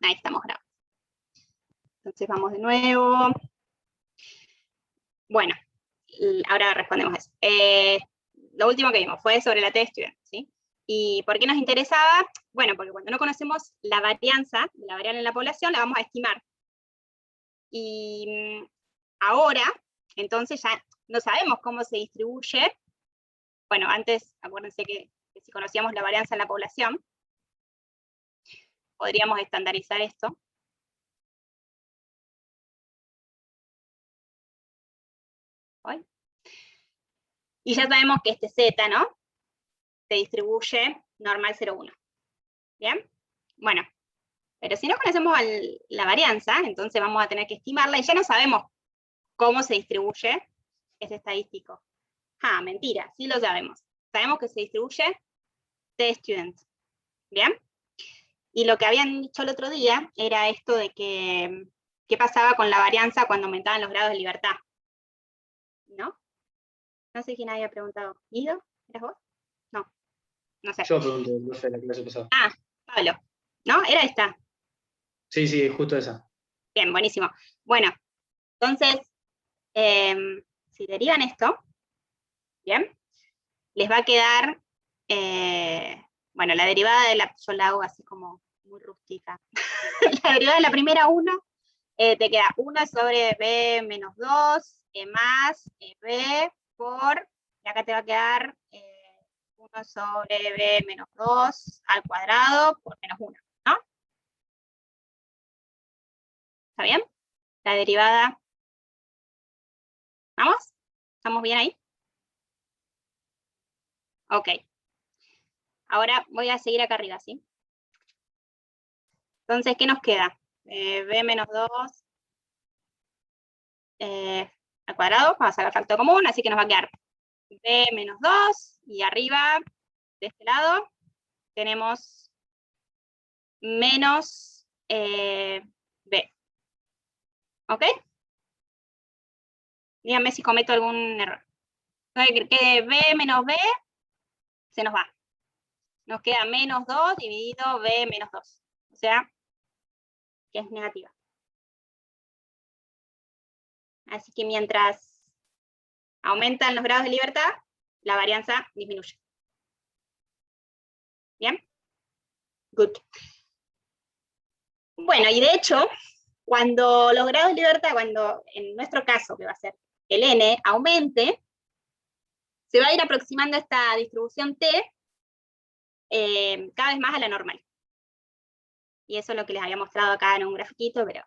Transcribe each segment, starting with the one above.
Ahí estamos grabando. Entonces vamos de nuevo. Bueno, ahora respondemos eso. Lo último que vimos fue sobre la t-student, ¿sí? ¿Y por qué nos interesaba? Bueno, porque cuando no conocemos la varianza de la variable en la población, la vamos a estimar. Y ahora, entonces ya no sabemos cómo se distribuye. Bueno, antes, acuérdense que si conocíamos la varianza en la población, podríamos estandarizar esto. ¿Hoy? Y ya sabemos que este Z, ¿no? Se distribuye normal 0,1. ¿Bien? Bueno, pero si no conocemos la varianza, entonces vamos a tener que estimarla y ya no sabemos cómo se distribuye ese estadístico. Ah, mentira, sí lo sabemos. Sabemos que se distribuye t-student. ¿Bien? Y lo que habían dicho el otro día era esto de que qué pasaba con la varianza cuando aumentaban los grados de libertad. ¿No? No sé quién había preguntado. ¿Guido? ¿Eras vos? No, no sé. Yo pregunté, no sé, la clase pasada. Ah, Pablo. ¿No? Era esta. Sí, sí, justo esa. Bien, buenísimo. Bueno, entonces, si derivan esto, ¿bien? Les va a quedar, bueno, la derivada de la, yo la hago así como muy rústica. La derivada de la primera 1, te queda 1 sobre b menos 2, más b por, y acá te va a quedar 1 sobre b menos 2 al cuadrado por menos 1, ¿no? ¿Está bien? La derivada. ¿Vamos? ¿Estamos bien ahí? Ok. Ahora voy a seguir acá arriba, ¿sí? Entonces, ¿qué nos queda? B menos 2 al cuadrado, vamos a sacar factor común, así que nos va a quedar B menos 2, y arriba, de este lado, tenemos menos B. ¿Ok? Díganme si cometo algún error. Entonces, que B menos B se nos va. Nos queda menos 2 dividido B menos 2. O sea, que es negativa. Así que mientras aumentan los grados de libertad, la varianza disminuye. ¿Bien? Good. Bueno, y de hecho, cuando los grados de libertad, cuando en nuestro caso, que va a ser el n, aumente, se va a ir aproximando esta distribución t cada vez más a la normal. Y eso es lo que les había mostrado acá en un grafiquito, pero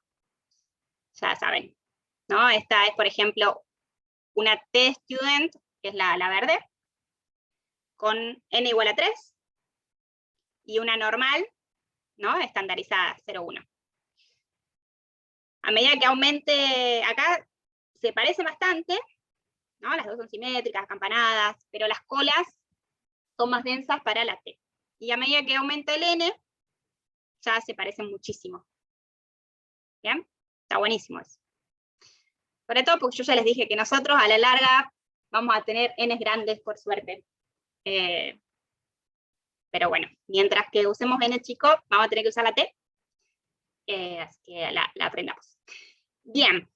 ya saben, ¿no? Esta es, por ejemplo, una t-student, que es la verde, con n igual a 3, y una normal, ¿no? Estandarizada, 0,1. A medida que aumente acá, se parece bastante, ¿no? Las dos son simétricas, campanadas, pero las colas son más densas para la T. Y a medida que aumenta el N, ya se parecen muchísimo. ¿Bien? Está buenísimo eso. Sobre todo porque yo ya les dije que nosotros a la larga vamos a tener Ns grandes, por suerte. Pero bueno, mientras que usemos N chico, vamos a tener que usar la T. Así que la aprendamos. Bien.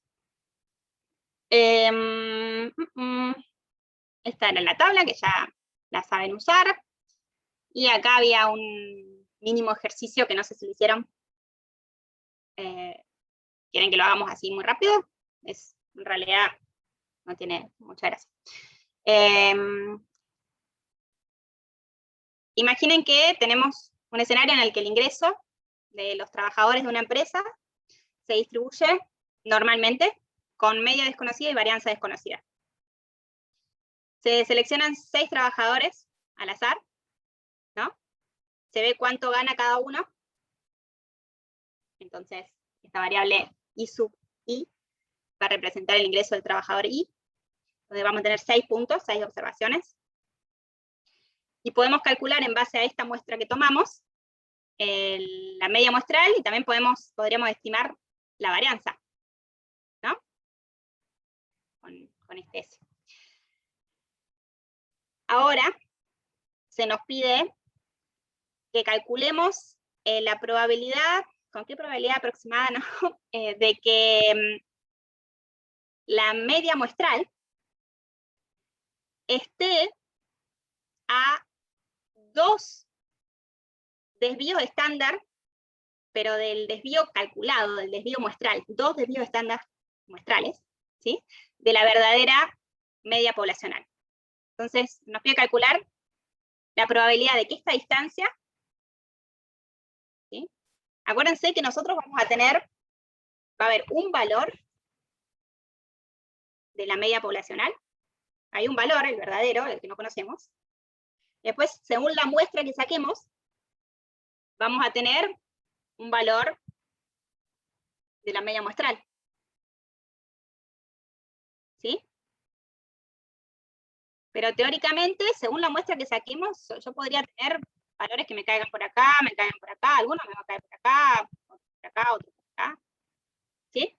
Esta era la tabla, que ya la saben usar. Y acá había un mínimo ejercicio que no sé si lo hicieron. ¿Quieren que lo hagamos así muy rápido? En realidad no tiene mucha gracia. Imaginen que tenemos un escenario en el que el ingreso de los trabajadores de una empresa se distribuye normalmente con media desconocida y varianza desconocida. Se seleccionan 6 trabajadores al azar, ¿no? Se ve cuánto gana cada uno. Entonces, esta variable I sub I va a representar el ingreso del trabajador I. Entonces vamos a tener 6 puntos, 6 observaciones. Y podemos calcular en base a esta muestra que tomamos, la media muestral, y también podríamos estimar la varianza, ¿no? Con este S. Ahora, se nos pide que calculemos la probabilidad con qué probabilidad aproximada, ¿no? De que la media muestral esté a 2 desvíos estándar, pero del desvío calculado, del desvío muestral, 2 desvíos estándar muestrales, ¿sí? De la verdadera media poblacional. Entonces, nos pide calcular la probabilidad de que esta distancia, ¿sí? Acuérdense que nosotros vamos a tener, va a haber un valor de la media poblacional, hay un valor, el verdadero, el que no conocemos. Después, según la muestra que saquemos, vamos a tener un valor de la media muestral. ¿Sí? Pero teóricamente, según la muestra que saquemos, yo podría tener valores que me caigan por acá, me caigan por acá, algunos me van a caer por acá, otros por acá, otros por acá. ¿Sí?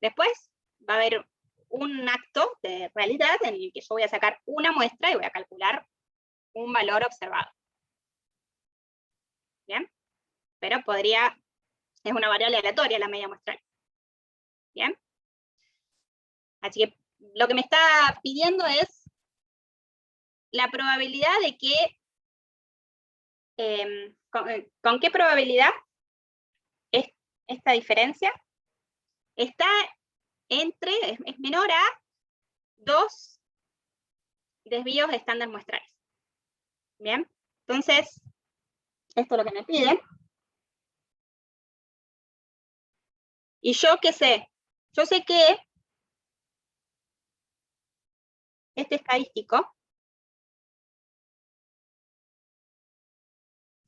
Después va a haber un acto de realidad en el que yo voy a sacar una muestra y voy a calcular un valor observado. ¿Bien? Pero es una variable aleatoria la media muestral. ¿Bien? Así que lo que me está pidiendo es la probabilidad de que, ¿con qué probabilidad esta diferencia está entre, es menor a 2 desvíos estándar muestrales? Bien, entonces, esto es lo que me piden. ¿Y yo qué sé? Yo sé que este estadístico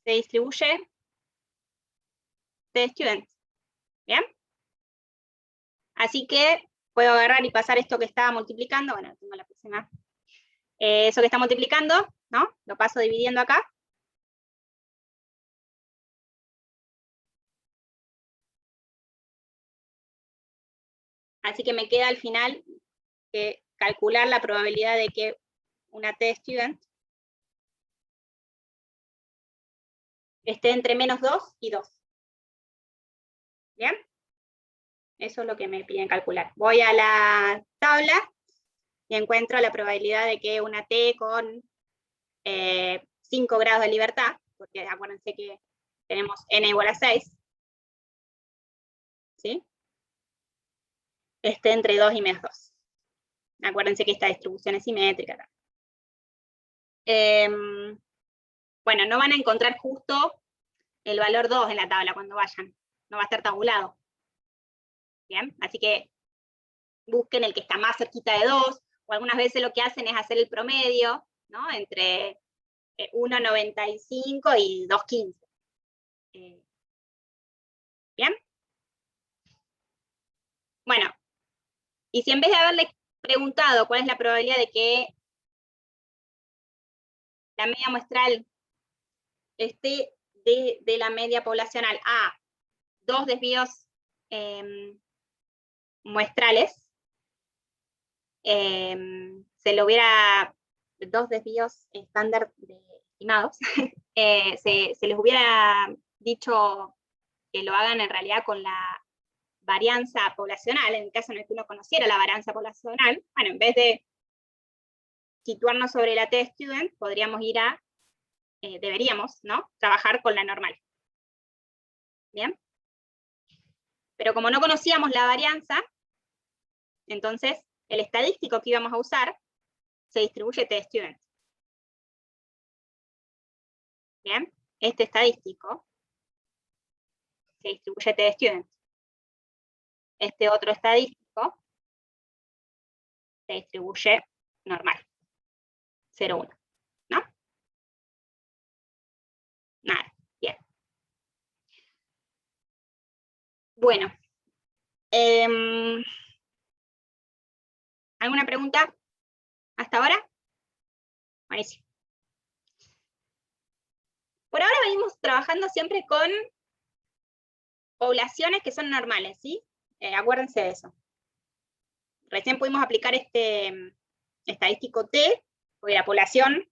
se distribuye de student. ¿Bien? Así que puedo agarrar y pasar esto que estaba multiplicando, bueno, tengo la próxima. Eso que está multiplicando, ¿no? Lo paso dividiendo acá. Así que me queda al final calcular la probabilidad de que una t-student esté entre -2 y 2. ¿Bien? Eso es lo que me piden calcular. Voy a la tabla y encuentro la probabilidad de que una t con 5 grados de libertad, porque acuérdense que tenemos n igual a 6, ¿sí? Esté entre 2 y -2. Acuérdense que esta distribución es simétrica. Bueno, no van a encontrar justo el valor 2 en la tabla cuando vayan. No va a estar tabulado. ¿Bien? Así que busquen el que está más cerquita de 2, o algunas veces lo que hacen es hacer el promedio, ¿no? Entre 1,95 y 2,15. ¿Bien? Bueno, y si en vez de haberle preguntado cuál es la probabilidad de que la media muestral esté de la media poblacional a 2 desvíos muestrales, se le hubiera 2 desvíos estándar estimados, se les hubiera dicho que lo hagan en realidad con la varianza poblacional, en el caso en el que uno conociera la varianza poblacional. Bueno, en vez de situarnos sobre la t-student, podríamos ir a, deberíamos, ¿no?, trabajar con la normal. ¿Bien? Pero como no conocíamos la varianza, entonces el estadístico que íbamos a usar se distribuye t-student. ¿Bien? Este estadístico se distribuye t-student. Este otro estadístico se distribuye normal. 0,1. ¿No? Nada. Bien. Bueno. ¿Alguna pregunta hasta ahora? Buenísimo. Por ahora venimos trabajando siempre con poblaciones que son normales, ¿sí? Acuérdense de eso. Recién pudimos aplicar este estadístico T, porque la población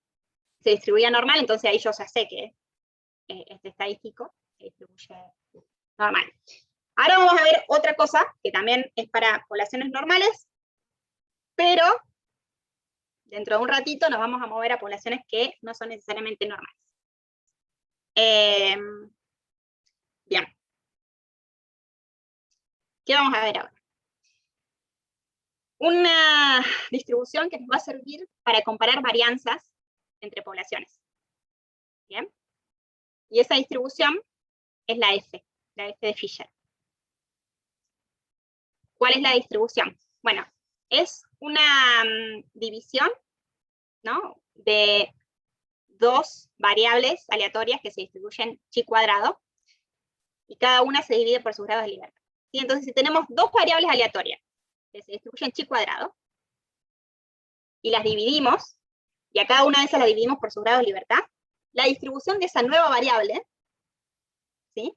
se distribuía normal, entonces ahí yo ya sé que este estadístico se distribuye distribuye normal. Ahora vamos a ver otra cosa, que también es para poblaciones normales, pero dentro de un ratito nos vamos a mover a poblaciones que no son necesariamente normales. Bien. ¿Qué vamos a ver ahora? Una distribución que nos va a servir para comparar varianzas entre poblaciones. ¿Bien? Y esa distribución es la F de Fisher. ¿Cuál es la distribución? Bueno, es una división, ¿no?, de dos variables aleatorias que se distribuyen chi cuadrado, y cada una se divide por sus grados de libertad. ¿Sí? Entonces, si tenemos dos variables aleatorias que se distribuyen chi cuadrado, y las dividimos, y a cada una de esas la dividimos por sus grados de libertad, la distribución de esa nueva variable, ¿sí?,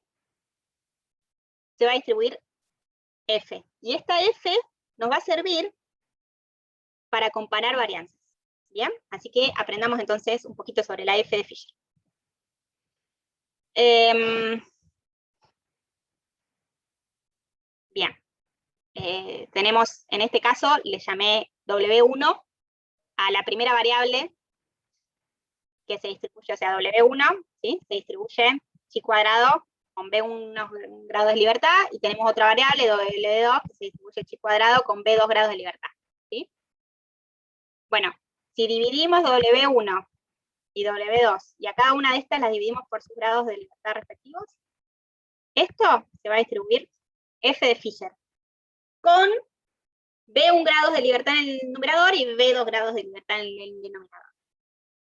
se va a distribuir F. Y esta F nos va a servir para comparar varianzas. ¿Bien? Así que aprendamos entonces un poquito sobre la F de Fisher. Bien. Tenemos, en este caso, le llamé W1 a la primera variable que se distribuye, o sea, W1, ¿sí?, se distribuye chi cuadrado con B unos grados de libertad, y tenemos otra variable, W2, que se distribuye chi cuadrado con B 2 grados de libertad. ¿Sí? Bueno, si dividimos W1 y W2, y a cada una de estas las dividimos por sus grados de libertad respectivos, esto se va a distribuir F de Fisher, con B1 grados de libertad en el numerador y B2 grados de libertad en el denominador.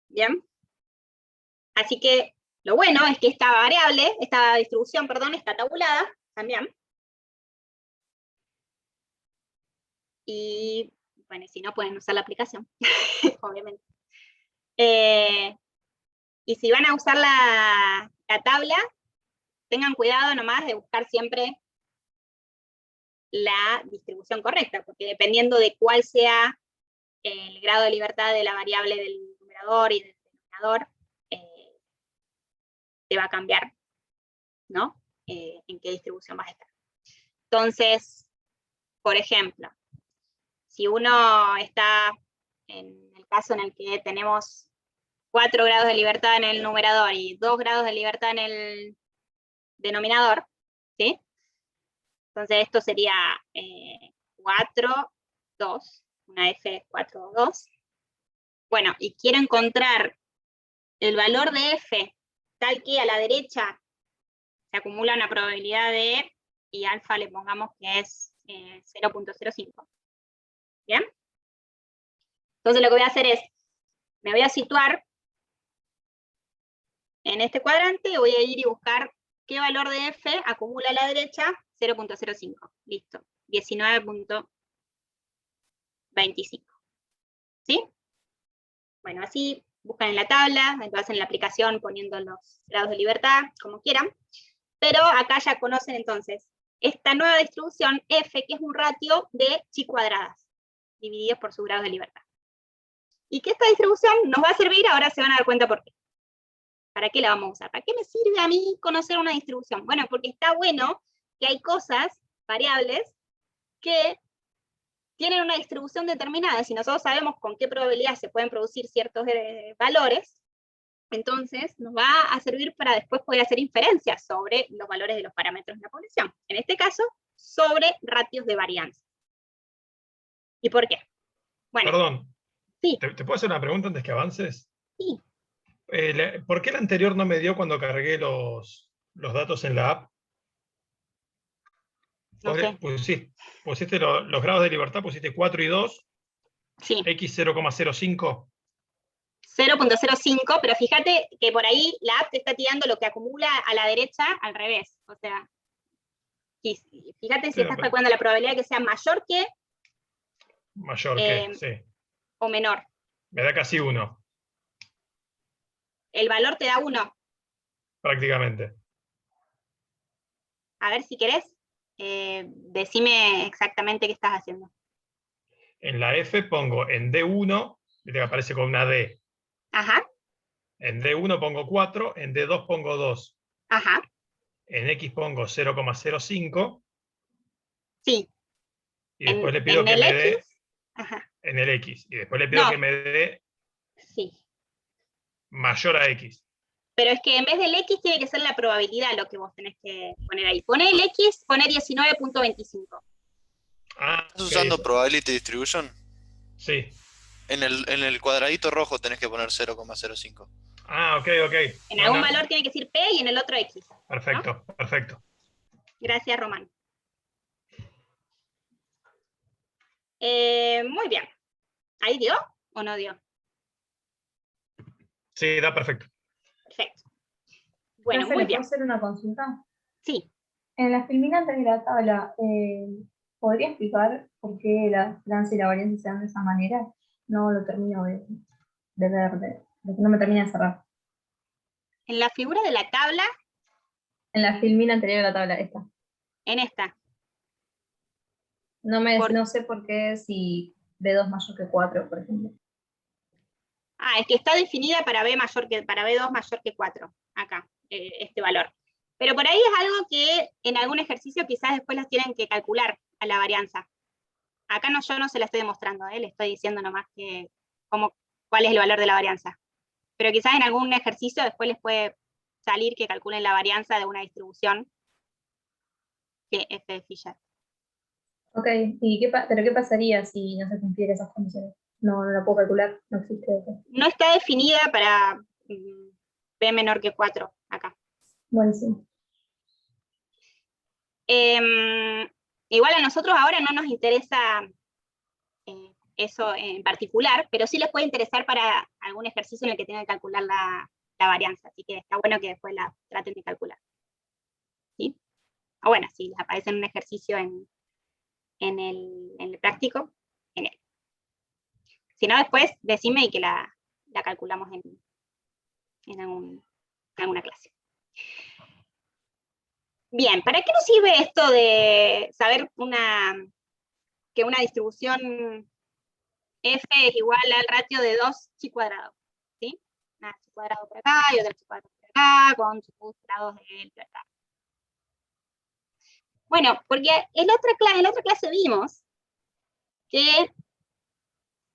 ¿Bien? Así que lo bueno es que esta variable, esta distribución, perdón, está tabulada también. Y, bueno, si no, pueden usar la aplicación, obviamente. Y si van a usar la tabla, tengan cuidado nomás de buscar siempre la distribución correcta, porque dependiendo de cuál sea el grado de libertad de la variable del numerador y del denominador, te va a cambiar, ¿no?, en qué distribución vas a estar. Entonces, por ejemplo, si uno está en el caso en el que tenemos 4 grados de libertad en el numerador y 2 grados de libertad en el denominador, ¿sí? Entonces esto sería 4, 2, una F 4, 2. Bueno, y quiero encontrar el valor de F tal que a la derecha se acumula una probabilidad de, y alfa le pongamos que es 0.05. ¿Bien? Entonces lo que voy a hacer es, me voy a situar en este cuadrante y voy a ir y buscar qué valor de F acumula a la derecha 0.05. Listo. 19.25. ¿Sí? Bueno, así buscan en la tabla, entonces en la aplicación poniendo los grados de libertad, como quieran. Pero acá ya conocen entonces esta nueva distribución F, que es un ratio de chi cuadradas, divididos por sus grados de libertad. Y que esta distribución nos va a servir, ahora se van a dar cuenta por qué. ¿Para qué la vamos a usar? ¿Para qué me sirve a mí conocer una distribución? Bueno, porque está bueno que hay cosas, variables, que tienen una distribución determinada. Si nosotros sabemos con qué probabilidad se pueden producir ciertos valores, entonces nos va a servir para después poder hacer inferencias sobre los valores de los parámetros de la población. En este caso, sobre ratios de varianza. ¿Y por qué? Bueno, perdón, sí. ¿te puedo hacer una pregunta antes que avances? Sí. ¿Por qué el anterior no me dio cuando cargué los datos en la app? No sé. Pusiste los grados de libertad, pusiste 4 y 2, Sí. X 0,05. 0.05, pero fíjate que por ahí la app te está tirando lo que acumula a la derecha al revés. O sea, fíjate si estás calculando la probabilidad de que sea mayor que... Mayor que, sí. O menor. Me da casi 1. El valor te da 1. Prácticamente. A ver si querés, decime exactamente qué estás haciendo. En la F pongo en D1, que aparece con una D. Ajá. En D1 pongo 4, en D2 pongo 2. Ajá. en X pongo 0,05 Sí, y después le pido en que el me dé X, ajá, en el X. Y después le pido no, que me dé sí. mayor a X. Pero es que en vez del X tiene que ser la probabilidad lo que vos tenés que poner ahí. Poné el X, poné 19.25. Ah, ¿Estás ok, usando Probability Distribution? sí. En el cuadradito rojo tenés que poner 0,05. Ah, ok, ok. En No, algún no. valor tiene que decir P y en el otro X. Perfecto, perfecto. Gracias, Román. Muy bien. ¿Ahí dio o no dio? Sí, da perfecto. Perfecto. Bueno, Profe, muy ¿le puedo bien. hacer una consulta? Sí. En las filminantes de la tabla, ¿podría explicar por qué la esperanza y la varianza se dan de esa manera? No lo termino de ver, no me termina de cerrar. En la figura de la tabla, En la filmina anterior a la tabla, esta. en esta. No sé por qué si B2 mayor que 4, por ejemplo. Ah, es que está definida para para B2 mayor que 4, acá, este valor. Pero por ahí es algo que en algún ejercicio quizás después las tienen que calcular a la varianza. Acá no, yo no se la estoy demostrando, le estoy diciendo nomás que cuál es el valor de la varianza. Pero quizás en algún ejercicio después les puede salir que calculen la varianza de una distribución que F de Fisher. Ok, pero ¿qué pasaría si no se cumplieran esas condiciones? No la puedo calcular, no existe eso. No está definida para B menor que 4 acá. Buenísimo. Igual a nosotros ahora no nos interesa eso en particular, pero sí les puede interesar para algún ejercicio en el que tengan que calcular la varianza, así que está bueno que después la traten de calcular. ¿Sí? O bueno, si les aparece en un ejercicio en el práctico, genial. Si no, después decime y que la calculamos en alguna clase. Bien, ¿para qué nos sirve esto de saber que una distribución F es igual al ratio de 2 chi cuadrado? ¿Sí? Una chi cuadrado por acá y otra chi cuadrado por acá, con sus grados de libertad. Bueno, porque en la otra clase vimos que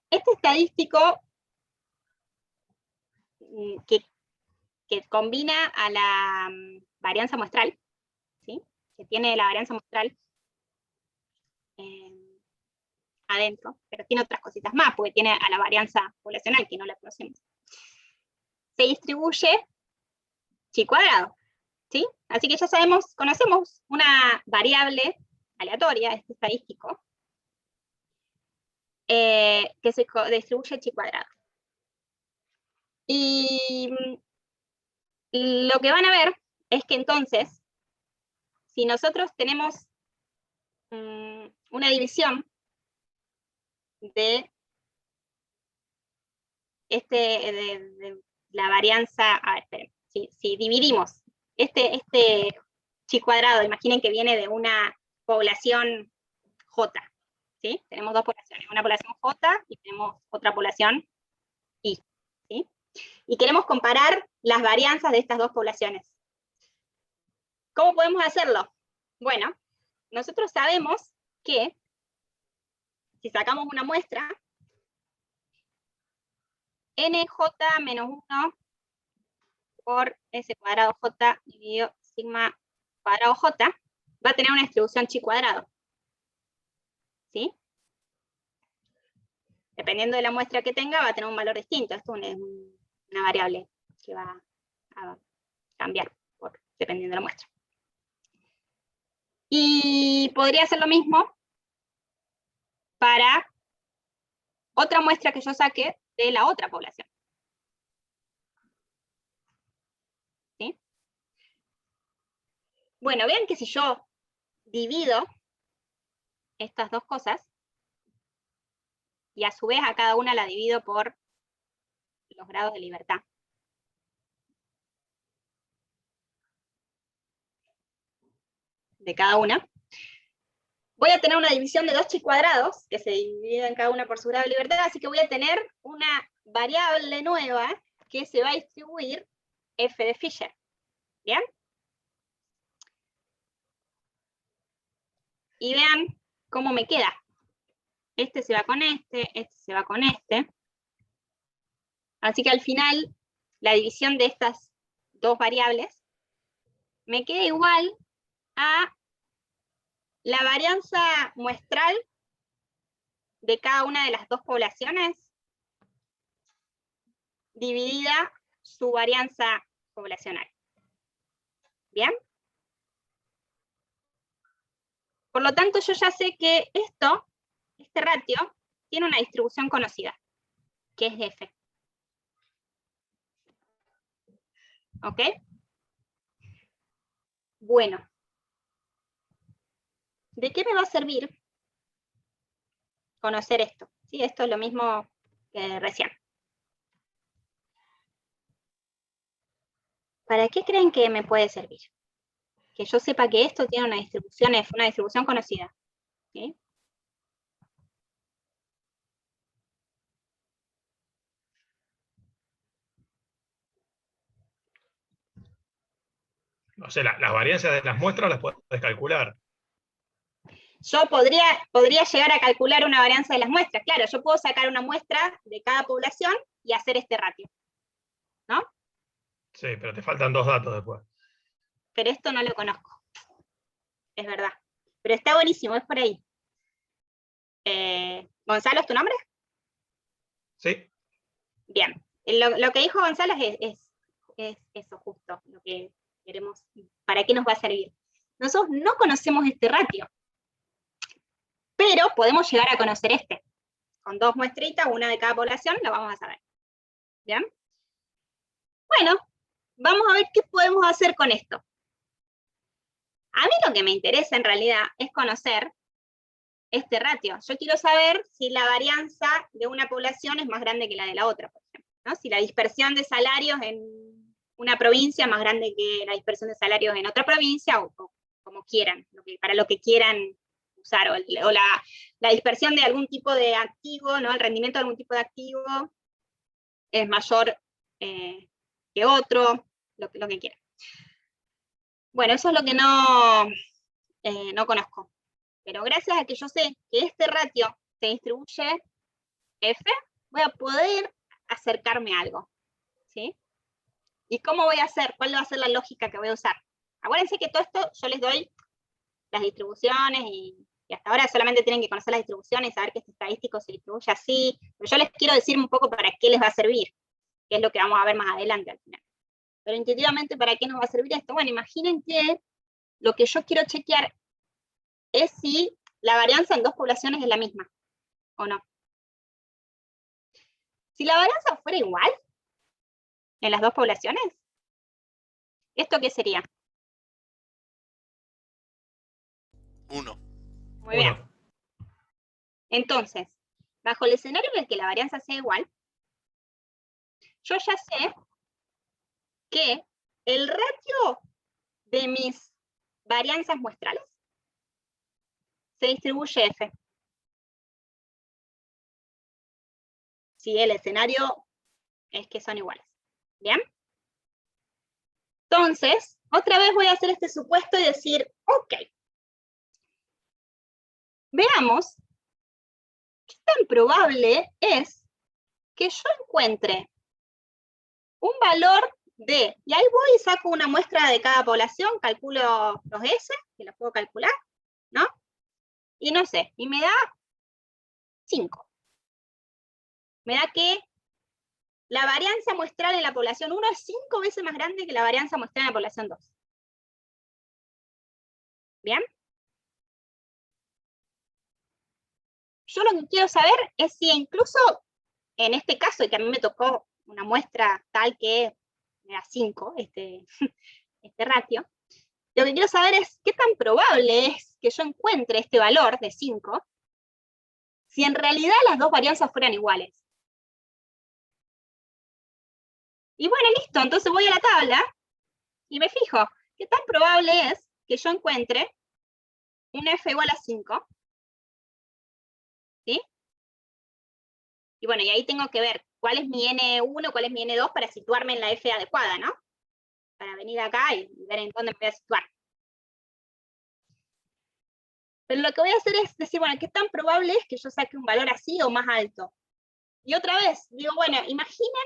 este estadístico que combina a la varianza muestral, ¿sí? Que tiene la varianza muestral adentro, pero tiene otras cositas más, porque tiene a la varianza poblacional, que no la conocemos. Se distribuye chi cuadrado, ¿sí? Así que ya conocemos una variable aleatoria, este estadístico, que se distribuye chi cuadrado. Y lo que van a ver es que entonces, si nosotros tenemos una división de la varianza, a ver, esperen, si dividimos este chi cuadrado, imaginen que viene de una población J, ¿sí? Tenemos dos poblaciones, una población J y tenemos otra población I, ¿sí? Y queremos comparar las varianzas de estas dos poblaciones. ¿Cómo podemos hacerlo? Bueno, nosotros sabemos que si sacamos una muestra, nj menos 1 por s cuadrado j dividido sigma cuadrado j va a tener una distribución chi cuadrado. ¿Sí? Dependiendo de la muestra que tenga, va a tener un valor distinto. Esto es una variable que va a cambiar dependiendo de la muestra. Y podría ser lo mismo para otra muestra que yo saque de la otra población. ¿Sí? Bueno, vean que si yo divido estas dos cosas, y a su vez a cada una la divido por los grados de libertad. De cada una. Voy a tener una división de 2 chi cuadrados, que se dividen cada una por su grado de libertad, así que voy a tener una variable nueva que se va a distribuir f de Fisher. ¿Bien? y vean cómo me queda. Este se va con este se va con este. Así que al final, la división de estas dos variables me queda igual a la varianza muestral de cada una de las dos poblaciones dividida su varianza poblacional. ¿Bien? Por lo tanto, yo ya sé que este ratio, tiene una distribución conocida, que es F. ¿Ok? Bueno. ¿De qué me va a servir conocer esto? ¿Sí? Esto es lo mismo que recién. ¿Para qué creen que me puede servir? Que yo sepa que esto tiene una distribución F, una distribución conocida. ¿Sí? No sé, las variancias de las muestras las puedes calcular. Yo podría llegar a calcular una varianza de las muestras. Claro, yo puedo sacar una muestra de cada población y hacer este ratio. ¿No? Sí, pero te faltan dos datos después. Pero esto no lo conozco. Es verdad. Pero está buenísimo, es por ahí. ¿Gonzalo es tu nombre? Sí. Bien. Lo que dijo Gonzalo es eso justo, lo que queremos. ¿Para qué nos va a servir? Nosotros no conocemos este ratio, pero podemos llegar a conocer este. Con dos muestritas, una de cada población, lo vamos a saber. ¿Bien? Bueno, vamos a ver qué podemos hacer con esto. A mí lo que me interesa en realidad es conocer este ratio. Yo quiero saber si la varianza de una población es más grande que la de la otra, por ejemplo, ¿no? Si la dispersión de salarios en una provincia es más grande que la dispersión de salarios en otra provincia, o como quieran, para lo que quieran usar, o la dispersión de algún tipo de activo, ¿no? El rendimiento de algún tipo de activo es mayor que otro, lo que quieran. Bueno, eso es lo que no conozco. Pero gracias a que yo sé que este ratio se distribuye F, voy a poder acercarme a algo. ¿Sí? ¿Y cómo voy a hacer? ¿Cuál va a ser la lógica que voy a usar? Acuérdense que todo esto yo les doy las distribuciones y hasta ahora solamente tienen que conocer las distribuciones y saber que este estadístico se distribuye así. Pero yo les quiero decir un poco para qué les va a servir, que es lo que vamos a ver más adelante al final. Pero intuitivamente, ¿para qué nos va a servir esto? Bueno, imaginen que lo que yo quiero chequear es si la varianza en dos poblaciones es la misma, ¿o no? Si la varianza fuera igual en las dos poblaciones, ¿esto qué sería? 1. Muy bien. Entonces, bajo el escenario en el que la varianza sea igual, yo ya sé que el ratio de mis varianzas muestrales se distribuye F. Si el escenario es que son iguales. ¿Bien? Entonces, otra vez voy a hacer este supuesto y decir, ok, veamos qué tan probable es que yo encuentre un valor de, y ahí voy y saco una muestra de cada población, calculo los S, que los puedo calcular, ¿no? Y no sé, y me da 5. Me da que la varianza muestral en la población 1 es 5 veces más grande que la varianza muestral en la población 2. ¿Bien? Yo lo que quiero saber es si incluso en este caso, y que a mí me tocó una muestra tal que me da 5, este ratio, lo que quiero saber es qué tan probable es que yo encuentre este valor de 5 si en realidad las dos varianzas fueran iguales. Y bueno, listo, entonces voy a la tabla y me fijo, ¿qué tan probable es que yo encuentre un F igual a 5? ¿Sí? Y bueno, y ahí tengo que ver cuál es mi N1, cuál es mi N2 para situarme en la F adecuada, ¿no? Para venir acá y ver en dónde me voy a situar. Pero lo que voy a hacer es decir, bueno, ¿qué tan probable es que yo saque un valor así o más alto? Y otra vez, digo, bueno, imaginen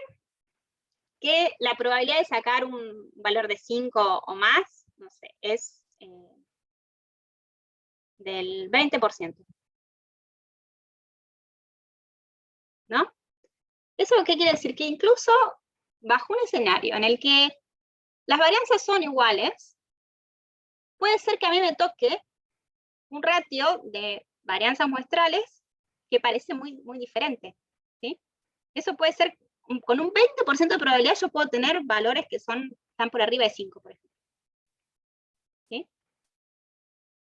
que la probabilidad de sacar un valor de 5 o más, no sé, es del 20%. ¿No? ¿Eso qué quiere decir? Que incluso bajo un escenario en el que las varianzas son iguales, puede ser que a mí me toque un ratio de varianzas muestrales que parece muy, muy diferente. ¿Sí? Eso puede ser, con un 20% de probabilidad yo puedo tener valores que están por arriba de 5, por ejemplo. ¿Sí?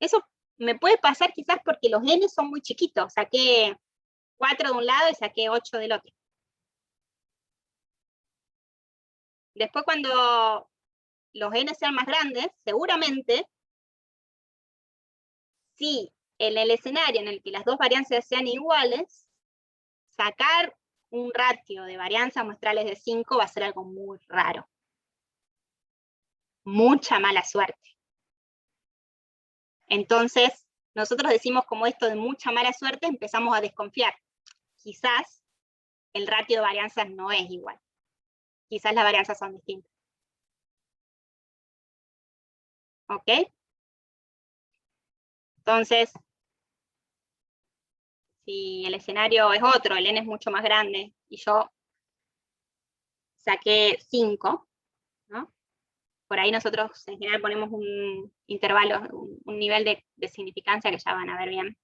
Eso me puede pasar quizás porque los n son muy chiquitos. Saqué 4 de un lado y saqué 8 del otro. Después cuando los n sean más grandes, seguramente, si en el escenario en el que las dos varianzas sean iguales, sacar un ratio de varianzas muestrales de 5 va a ser algo muy raro. Mucha mala suerte. Entonces, nosotros decimos como esto de mucha mala suerte, empezamos a desconfiar. Quizás el ratio de varianzas no es igual. Quizás las varianzas son distintas. ¿Ok? Entonces, si el escenario es otro, el n es mucho más grande, y yo saqué 5, ¿no? Por ahí nosotros en general ponemos un intervalo, un nivel de significancia que ya van a ver bien,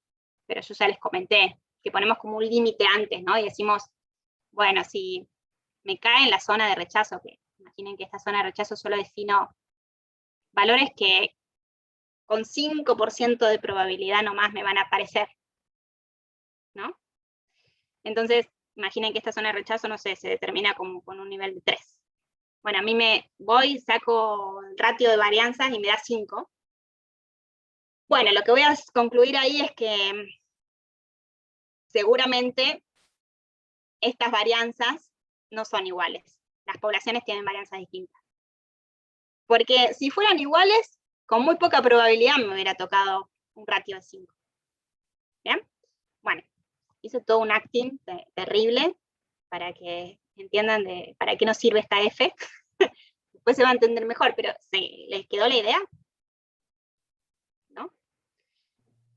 pero yo ya les comenté que ponemos como un límite antes, ¿no? Y decimos, bueno, si me cae en la zona de rechazo, que imaginen que esta zona de rechazo solo defino valores que con 5% de probabilidad nomás me van a aparecer, ¿no? Entonces, imaginen que esta zona de rechazo, no sé, se determina como con un nivel de 3. Bueno, a mí me voy, saco el ratio de varianzas y me da 5. Bueno, lo que voy a concluir ahí es que seguramente estas varianzas no son iguales. Las poblaciones tienen varianzas distintas. Porque si fueran iguales, con muy poca probabilidad me hubiera tocado un ratio de 5. ¿Bien? Bueno, hice todo un acting terrible para que entiendan para qué nos sirve esta F. Después se va a entender mejor, pero ¿sí, les quedó la idea? ¿No?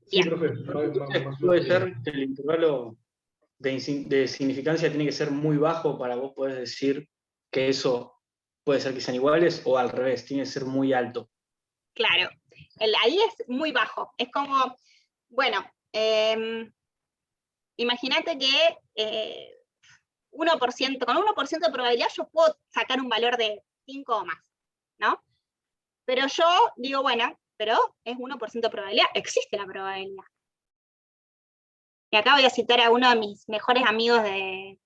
Sí, Bien. profe. Puede ser que el intervalo de significancia tiene que ser muy bajo para vos poder decir que eso puede ser que sean iguales, o al revés, tiene que ser muy alto. Claro, ahí es muy bajo. Es como, bueno, imagínate que 1%, con 1% de probabilidad yo puedo sacar un valor de 5 o más, ¿no? Pero yo digo, bueno, pero es 1% de probabilidad, existe la probabilidad. Y acá voy a citar a uno de mis mejores amigos de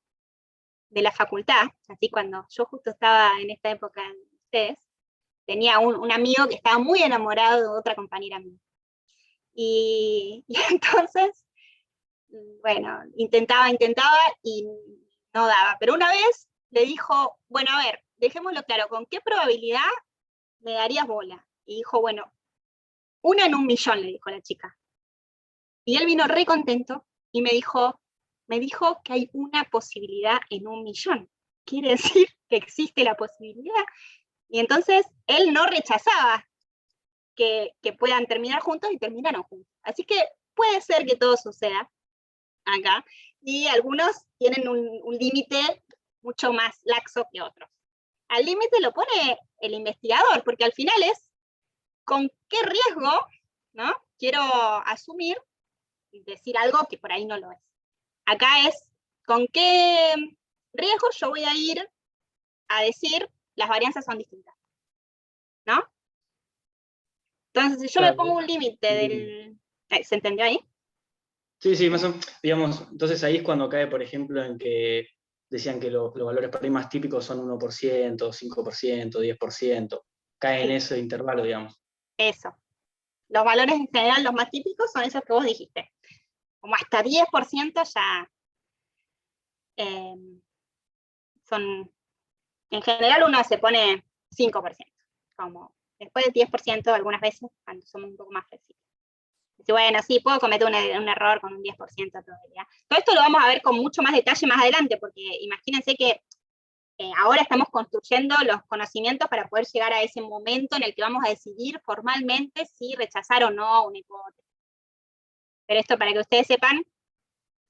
la facultad, así cuando yo justo estaba en esta época de ustedes, tenía un amigo que estaba muy enamorado de otra compañera mía. Y entonces, bueno, intentaba y no daba. Pero una vez le dijo, bueno, a ver, dejémoslo claro, ¿con qué probabilidad me darías bola? Y dijo, bueno, 1 en 1.000.000, le dijo la chica. Y él vino re contento y me dijo que hay una posibilidad en 1.000.000. Quiere decir que existe la posibilidad. Y entonces él no rechazaba que puedan terminar juntos y terminaron juntos. Así que puede ser que todo suceda acá, y algunos tienen un límite mucho más laxo que otros. Al límite lo pone el investigador, porque al final es con qué riesgo, ¿no? Quiero asumir y decir algo que por ahí no lo es. Acá es con qué riesgo yo voy a ir a decir las varianzas son distintas, ¿no? Entonces, si yo me pongo un límite del... ¿Se entendió ahí? Sí, más o menos, digamos, entonces ahí es cuando cae, por ejemplo, en que decían que los valores por ahí más típicos son 1%, 5%, 10%, cae en Sí. ese intervalo, digamos. Eso. Los valores en general, los más típicos, son esos que vos dijiste. Como hasta 10% ya son... En general uno se pone 5%. Como después del 10% algunas veces, cuando somos un poco más flexibles. Dice, bueno, sí, puedo cometer un error con un 10% de probabilidad. Todo esto lo vamos a ver con mucho más detalle más adelante, porque imagínense que ahora estamos construyendo los conocimientos para poder llegar a ese momento en el que vamos a decidir formalmente si rechazar o no una hipótesis. Pero esto para que ustedes sepan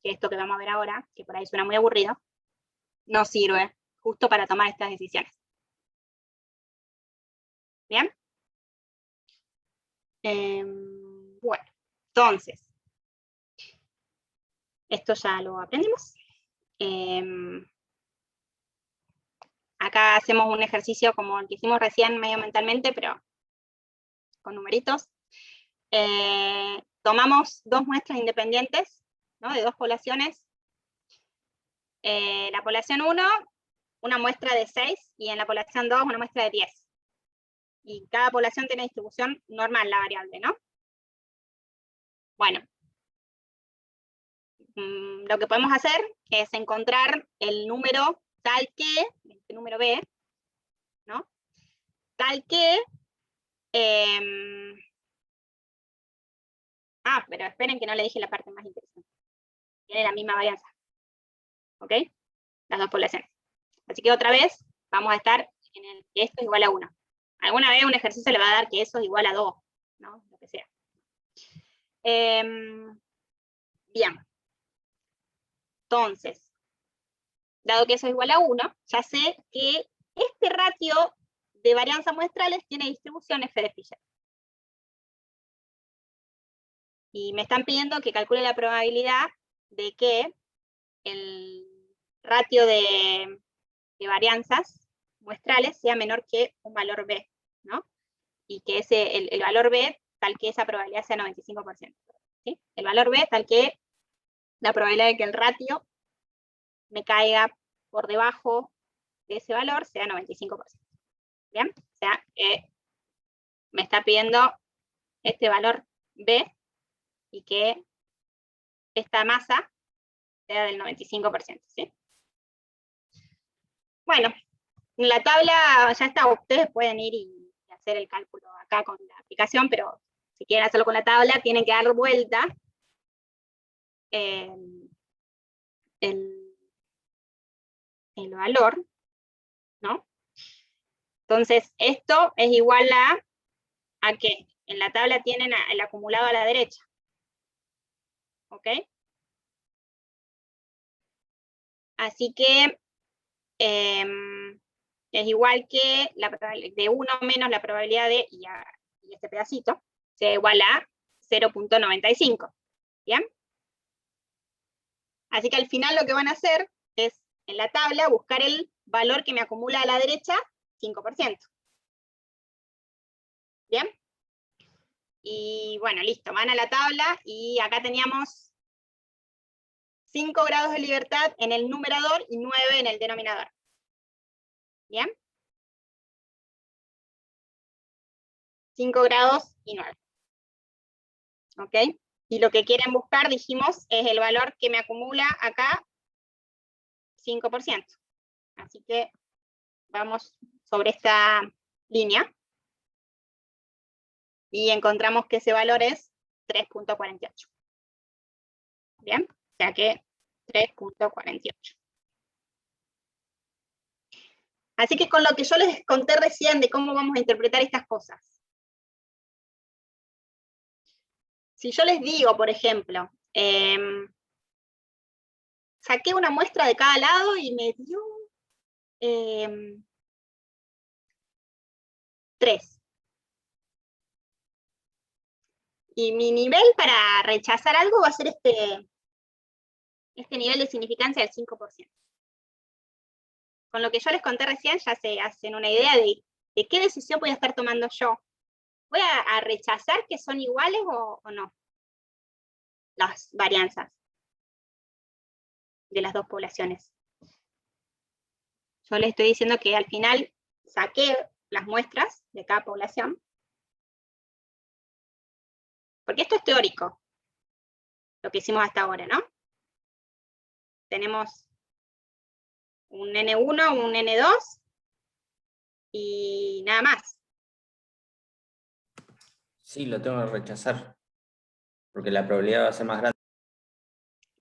que esto que vamos a ver ahora, que por ahí suena muy aburrido, no sirve justo para tomar estas decisiones. ¿Bien? Bueno, entonces, esto ya lo aprendimos. Acá hacemos un ejercicio como el que hicimos recién medio mentalmente, pero con numeritos. Tomamos dos muestras independientes, ¿no? De dos poblaciones. La población 1, una muestra de 6, y en la población 2, una muestra de 10. Y cada población tiene distribución normal, la variable, ¿no? Bueno, lo que podemos hacer es encontrar el número tal que, este número B, ¿no? Tal que, pero esperen que no le dije la parte más interesante. Tiene la misma varianza, ¿ok? Las dos poblaciones. Así que otra vez vamos a estar en el que esto es igual a 1. Alguna vez un ejercicio le va a dar que eso es igual a 2, ¿no? Lo que sea. Bien. Entonces, dado que eso es igual a 1, ya sé que este ratio de varianza muestrales tiene distribución f de Fisher. Y me están pidiendo que calcule la probabilidad de que el ratio de varianzas muestrales sea menor que un valor B, ¿no? Y que el valor B tal que esa probabilidad sea 95%. ¿Sí? El valor B tal que la probabilidad de que el ratio me caiga por debajo de ese valor sea 95%. ¿Bien? O sea, me está pidiendo este valor B y que esta masa sea del 95%. ¿Sí? Bueno, la tabla ya está, ustedes pueden ir y hacer el cálculo acá con la aplicación, pero si quieren hacerlo con la tabla, tienen que dar vuelta el valor, ¿no? Entonces, esto es igual ¿a qué? En la tabla tienen el acumulado a la derecha. ¿Ok? Así que es igual que de 1 menos la probabilidad de, y este pedacito, sea igual a 0.95. ¿Bien? Así que al final lo que van a hacer es, en la tabla, buscar el valor que me acumula a la derecha, 5%. ¿Bien? Y bueno, listo, van a la tabla y acá teníamos 5 grados de libertad en el numerador y 9 en el denominador. ¿Bien? 5 grados y 9. ¿Ok? Y lo que quieren buscar, dijimos, es el valor que me acumula acá, 5%. Así que vamos sobre esta línea. Y encontramos que ese valor es 3.48. ¿Bien? O sea que 3.48. Así que con lo que yo les conté recién de cómo vamos a interpretar estas cosas. Si yo les digo, por ejemplo, saqué una muestra de cada lado y me dio 3. Y mi nivel para rechazar algo va a ser este nivel de significancia del 5%. Con lo que yo les conté recién ya se hacen una idea de qué decisión voy a estar tomando yo. ¿Voy a rechazar que son iguales o no? Las varianzas de las dos poblaciones. Yo les estoy diciendo que al final saqué las muestras de cada población. Porque esto es teórico, lo que hicimos hasta ahora, ¿no? Tenemos un N1, un N2 y nada más. Sí, lo tengo que rechazar. Porque la probabilidad va a ser más grande.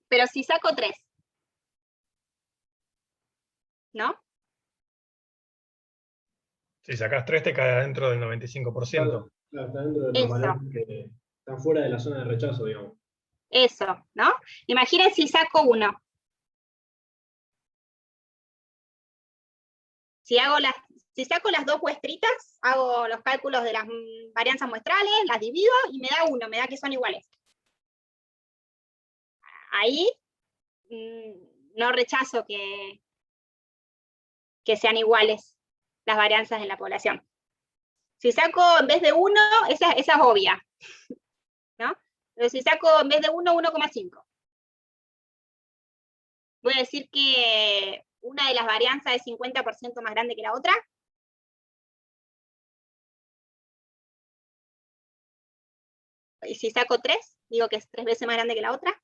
Pero si saco 3, ¿no? Si sacás 3 te cae dentro del 95%. Claro, está dentro de los Eso. valores que están fuera de la zona de rechazo, digamos. Eso, ¿no? Imaginen si saco 1. Si saco las 2 muestritas, hago los cálculos de las varianzas muestrales, las divido y me da 1, me da que son iguales. Ahí no rechazo que sean iguales las varianzas en la población. Si saco en vez de 1, esa es obvia, ¿no? Pero si saco en vez de 1, 1,5. Voy a decir que una de las varianzas es 50% más grande que la otra. Y si saco 3, digo que es 3 veces más grande que la otra.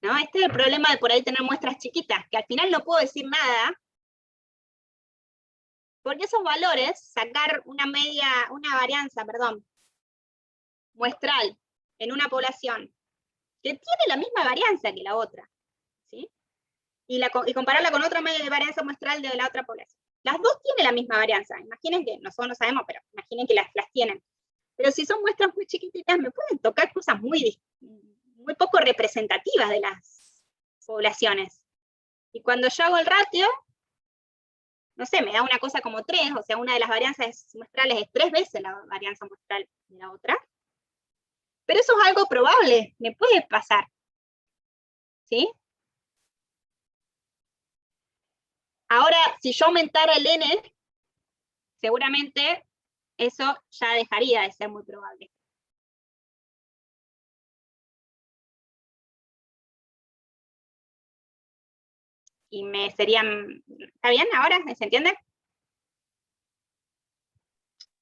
¿No? Este es el problema de por ahí tener muestras chiquitas, que al final no puedo decir nada, porque esos valores, sacar una varianza, muestral en una población que tiene la misma varianza que la otra, ¿sí? Y compararla con otra varianza muestral de la otra población. Las dos tienen la misma varianza. Imaginen que, nosotros no sabemos, pero imaginen que las tienen. Pero si son muestras muy chiquititas, me pueden tocar cosas muy poco representativas de las poblaciones. Y cuando yo hago el ratio, no sé, me da una cosa como 3, o sea, una de las varianzas muestrales es 3 veces la varianza muestral de la otra. Pero eso es algo probable, me puede pasar. ¿Sí? Ahora, si yo aumentara el n, seguramente eso ya dejaría de ser muy probable. Y me serían... ¿Está bien ahora? ¿Se entiende?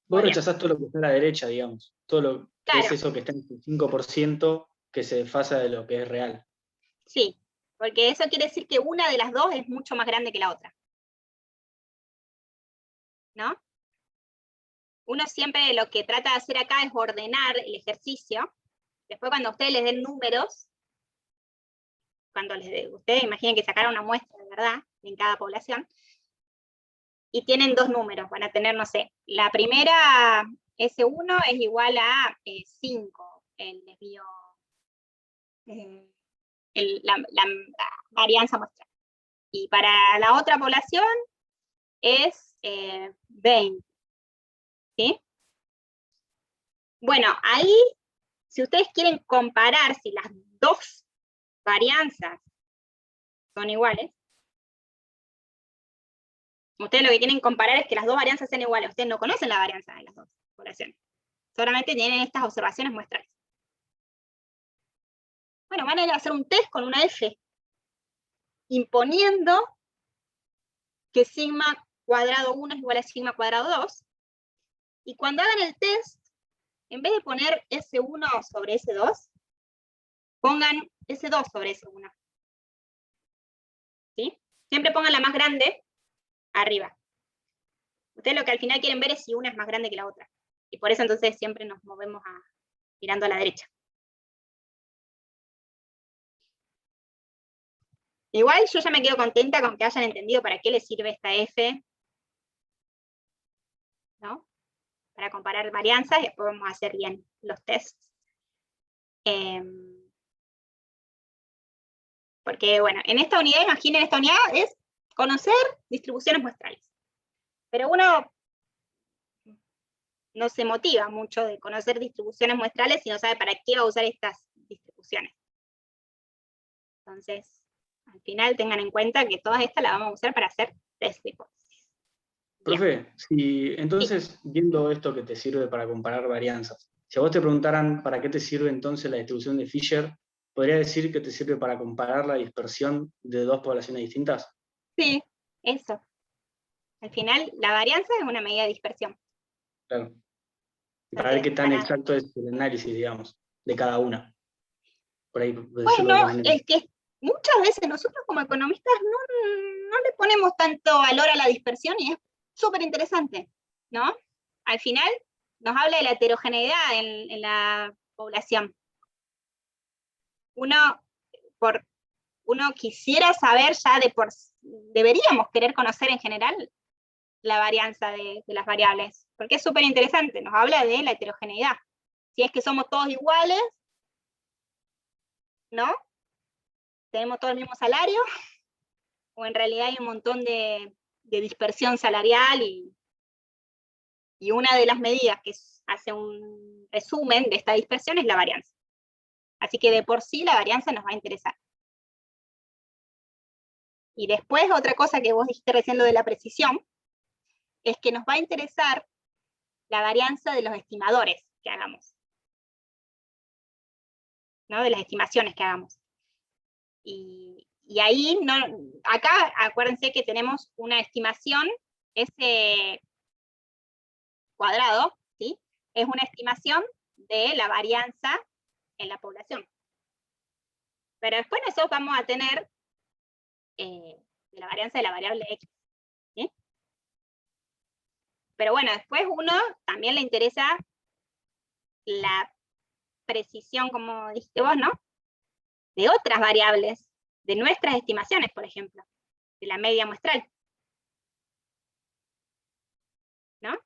Vos Muy bien. rechazás todo lo que está a la derecha, digamos. Todo lo que Claro. es eso que está en el 5% que se desfasa de lo que es real. Sí, porque eso quiere decir que una de las dos es mucho más grande que la otra. ¿No? Uno siempre lo que trata de hacer acá es ordenar el ejercicio. Después cuando ustedes les den números, ustedes imaginen que sacaron una muestra de verdad en cada población, y tienen 2 números, van a tener, no sé, la primera S1 es igual a 5, el desvío, la varianza muestral. Y para la otra población es 20. ¿Sí? Bueno, ahí, si ustedes quieren comparar si las 2 varianzas son iguales, ustedes lo que quieren comparar es que las 2 varianzas sean iguales. Ustedes no conocen la varianza de las 2 poblaciones. Solamente tienen estas observaciones muestrales. Bueno, van a ir a hacer un test con una F, imponiendo que sigma cuadrado 1 es igual a sigma cuadrado 2, y cuando hagan el test, en vez de poner S1 sobre S2, pongan S2 sobre S1. ¿Sí? Siempre pongan la más grande arriba. Ustedes lo que al final quieren ver es si una es más grande que la otra. Y por eso entonces siempre nos movemos mirando a la derecha. Igual yo ya me quedo contenta con que hayan entendido para qué les sirve esta F, ¿no? Para comparar varianzas, y después vamos a hacer bien los tests. Porque, bueno, en esta unidad, imaginen, esta unidad es conocer distribuciones muestrales. Pero uno no se motiva mucho de conocer distribuciones muestrales si no sabe para qué va a usar estas distribuciones. Entonces, al final tengan en cuenta que todas estas las vamos a usar para hacer test de hipótesis. Profe, entonces, viendo esto que te sirve para comparar varianzas, si a vos te preguntaran para qué te sirve entonces la distribución de Fisher, ¿podría decir que te sirve para comparar la dispersión de 2 poblaciones distintas? Sí, eso. Al final, la varianza es una medida de dispersión. Claro. Y para ver qué tan exacto es el análisis, digamos, de cada una. Por ahí, bueno, es que muchas veces nosotros como economistas no le ponemos tanto valor a la dispersión y es súper interesante, ¿no? Al final, nos habla de la heterogeneidad en la población. Uno quisiera saber ya deberíamos querer conocer en general la varianza de las variables, porque es súper interesante, nos habla de la heterogeneidad. Si es que somos todos iguales, ¿no? Tenemos todo el mismo salario, o en realidad hay un montón de dispersión salarial, y una de las medidas que hace un resumen de esta dispersión es la varianza. Así que de por sí la varianza nos va a interesar. Y después otra cosa que vos dijiste recién, lo de la precisión, es que nos va a interesar la varianza de los estimadores que hagamos, ¿no? De las estimaciones que hagamos. Y ahí, acá acuérdense que tenemos una estimación, ese cuadrado, ¿sí? Es una estimación de la varianza en la población. Pero después nosotros vamos a tener de la varianza de la variable X, ¿sí? Pero bueno, después uno también le interesa la precisión, como dijiste vos, ¿no? De otras variables, de nuestras estimaciones, por ejemplo, de la media muestral. ¿No?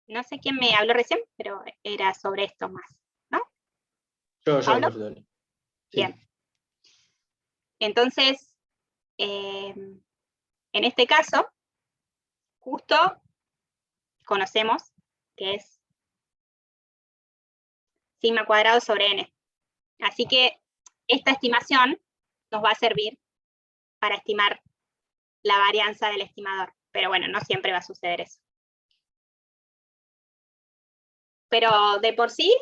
No sé quién me habló recién, pero era sobre esto más, ¿no? Yo, ¿Pablo? Dani. Sí. Bien. Entonces, en este caso, justo conocemos que es sigma cuadrado sobre n. Así que esta estimación nos va a servir para estimar la varianza del estimador. Pero bueno, no siempre va a suceder eso. Pero de por sí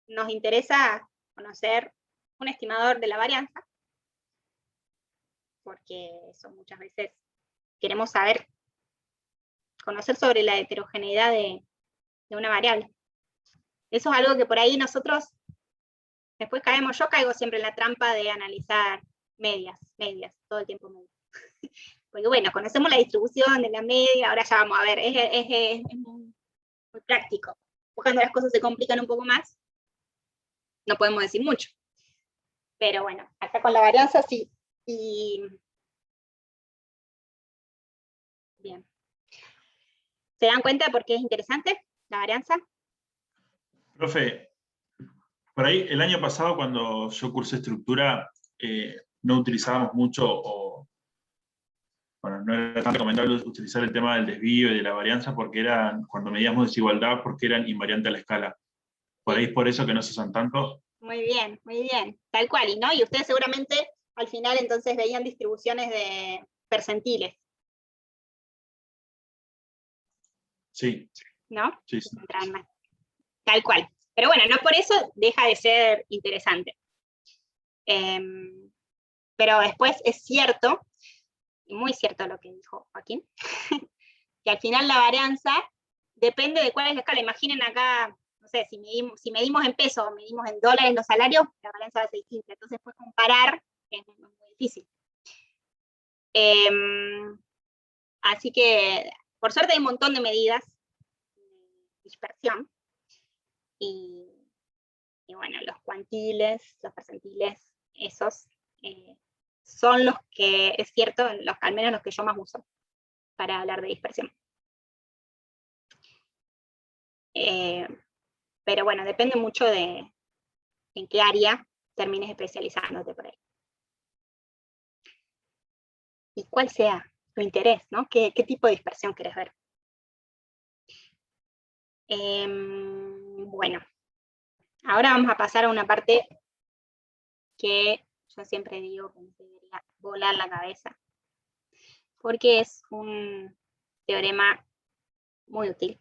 nos interesa conocer un estimador de la varianza, porque eso muchas veces queremos saber, conocer sobre la heterogeneidad de una variable. Eso es algo que por ahí nosotros después caemos, yo caigo siempre en la trampa de analizar medias, todo el tiempo medias. Porque bueno, conocemos la distribución de la media, ahora ya vamos a ver, es muy práctico. Cuando las cosas se complican un poco más, no podemos decir mucho. Pero bueno, acá con la varianza sí. Y bien. ¿Se dan cuenta por qué es interesante la varianza? Profe, por ahí el año pasado cuando yo cursé estructura, no utilizábamos mucho, bueno, no era tan recomendable utilizar el tema del desvío y de la varianza porque cuando medíamos desigualdad, porque eran invariantes a la escala. Por ahí es por eso que no se usan tanto. Muy bien, tal cual, ¿no? Y ustedes seguramente al final entonces veían distribuciones de percentiles. Sí. ¿No? Sí. Tal cual. Pero bueno, no por eso deja de ser interesante. Pero después es cierto, y muy cierto lo que dijo Joaquín, que al final la varianza depende de cuál es la escala. Imaginen acá, no sé, si medimos en pesos o medimos en dólares los salarios, la varianza va a ser distinta. Entonces, pues comparar es muy difícil. Así que, por suerte hay un montón de medidas de dispersión. Y bueno, los cuantiles, los percentiles, esos son los que, es cierto, al menos los que yo más uso para hablar de dispersión. Pero bueno, depende mucho de en qué área termines especializándote por ahí. Y cuál sea tu interés, ¿no? ¿Qué tipo de dispersión querés ver? Bueno, ahora vamos a pasar a una parte que yo siempre digo que me debería volar la cabeza, porque es un teorema muy útil.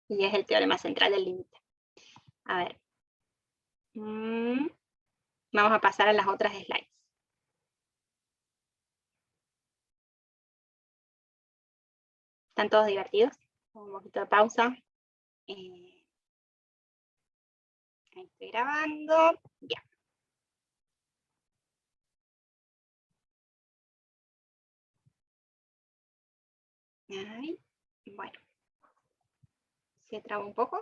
Y es el teorema central del límite. A ver. Vamos a pasar a las otras slides. ¿Están todos divertidos? Un poquito de pausa. Ahí estoy grabando. Ya. Ahí. Bueno. Se traba un poco.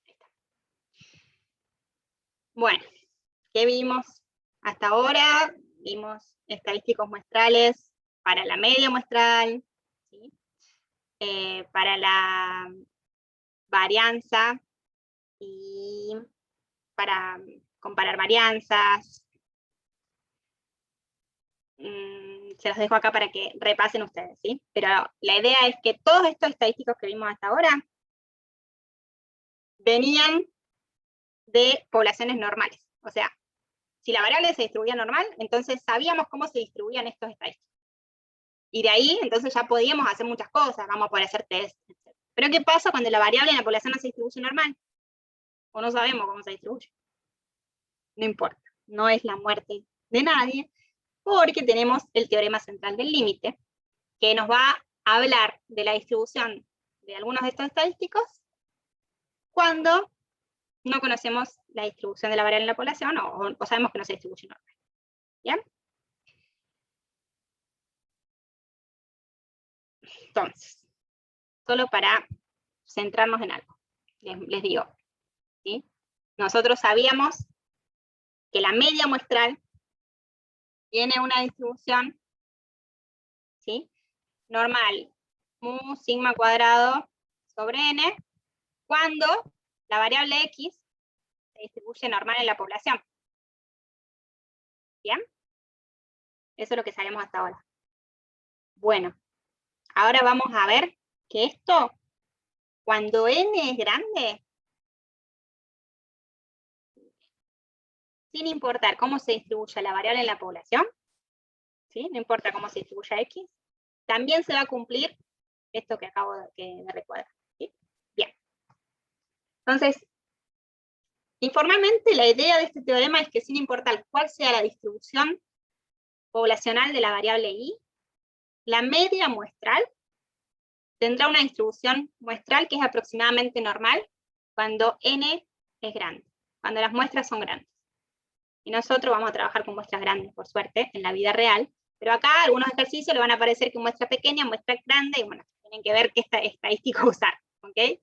Ahí está. Bueno, ¿qué vimos hasta ahora? Vimos estadísticos muestrales para la media muestral, ¿sí? Para la varianza y para comparar varianzas. Se los dejo acá para que repasen ustedes, ¿sí? Pero la idea es que todos estos estadísticos que vimos hasta ahora venían de poblaciones normales. O sea, si la variable se distribuía normal, entonces sabíamos cómo se distribuían estos estadísticos. Y de ahí, entonces ya podíamos hacer muchas cosas, vamos a poder hacer test, etc. Pero ¿qué pasa cuando la variable en la población no se distribuye normal? O no sabemos cómo se distribuye. No importa, no es la muerte de nadie, porque tenemos el teorema central del límite, que nos va a hablar de la distribución de algunos de estos estadísticos cuando no conocemos la distribución de la variable en la población o sabemos que no se distribuye normal. ¿Bien? Entonces, solo para centrarnos en algo, les digo, ¿sí? Nosotros sabíamos que la media muestral tiene una distribución, ¿sí? Normal, mu sigma cuadrado sobre n, cuando la variable x se distribuye normal en la población. ¿Bien? Eso es lo que sabemos hasta ahora. Bueno, ahora vamos a ver que esto, cuando n es grande, sin importar cómo se distribuya la variable en la población, ¿sí? No importa cómo se distribuya x, también se va a cumplir esto que acabo de recuadrar, ¿sí? Bien. Entonces, informalmente la idea de este teorema es que sin importar cuál sea la distribución poblacional de la variable y, la media muestral tendrá una distribución muestral que es aproximadamente normal cuando n es grande, cuando las muestras son grandes. Y nosotros vamos a trabajar con muestras grandes, por suerte, en la vida real, pero acá algunos ejercicios le van a parecer que muestra pequeña, muestra grande, y bueno, tienen que ver qué estadístico usar, ¿ok?